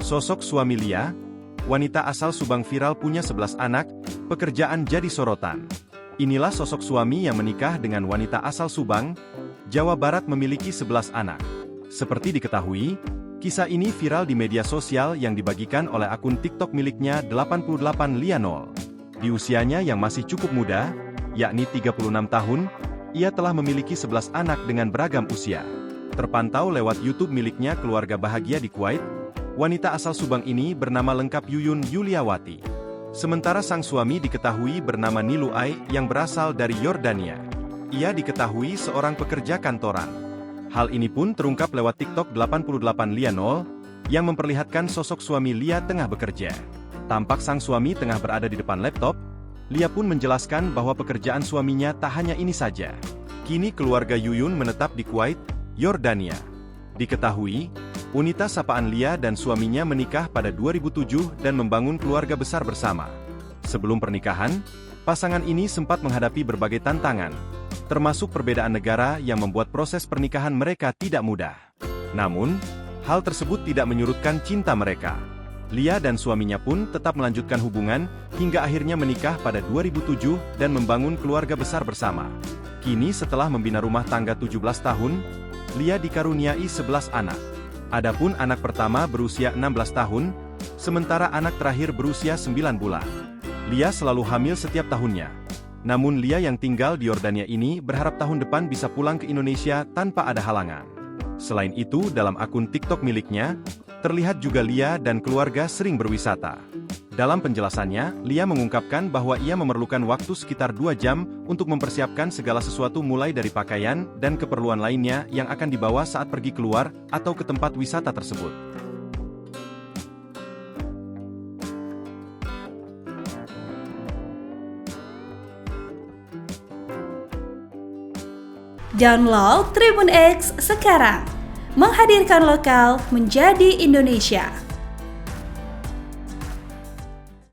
Sosok suami Lia, wanita asal Subang viral punya 11 anak, pekerjaan jadi sorotan. Inilah sosok suami yang menikah dengan wanita asal Subang, Jawa Barat memiliki 11 anak. Seperti diketahui, kisah ini viral di media sosial yang dibagikan oleh akun TikTok miliknya 88 Lianol. Di usianya yang masih cukup muda, yakni 36 tahun, ia telah memiliki 11 anak dengan beragam usia. Terpantau lewat YouTube miliknya Keluarga Bahagia di Kuwait, wanita asal Subang ini bernama lengkap Yuyun Yuliawati. Sementara sang suami diketahui bernama Nilu Ai yang berasal dari Yordania. Ia diketahui seorang pekerja kantoran. Hal ini pun terungkap lewat TikTok 88 Lianol, yang memperlihatkan sosok suami Lia tengah bekerja. Tampak sang suami tengah berada di depan laptop. Lia pun menjelaskan bahwa pekerjaan suaminya tak hanya ini saja. Kini keluarga Yuyun menetap di Kuwait, Yordania. Diketahui, Unita sapaan Lia dan suaminya menikah pada 2007 dan membangun keluarga besar bersama. Sebelum pernikahan, pasangan ini sempat menghadapi berbagai tantangan, termasuk perbedaan negara yang membuat proses pernikahan mereka tidak mudah. Namun, hal tersebut tidak menyurutkan cinta mereka. Lia dan suaminya pun tetap melanjutkan hubungan, hingga akhirnya menikah pada 2007 dan membangun keluarga besar bersama. Kini setelah membina rumah tangga 17 tahun, Lia dikaruniai 11 anak. Adapun anak pertama berusia 16 tahun, sementara anak terakhir berusia 9 bulan. Lia selalu hamil setiap tahunnya. Namun Lia yang tinggal di Yordania ini berharap tahun depan bisa pulang ke Indonesia tanpa ada halangan. Selain itu, dalam akun TikTok miliknya, terlihat juga Lia dan keluarga sering berwisata. Dalam penjelasannya, Lia mengungkapkan bahwa ia memerlukan waktu sekitar 2 jam untuk mempersiapkan segala sesuatu mulai dari pakaian dan keperluan lainnya yang akan dibawa saat pergi keluar atau ke tempat wisata tersebut. Download Tribun X sekarang, menghadirkan lokal menjadi Indonesia.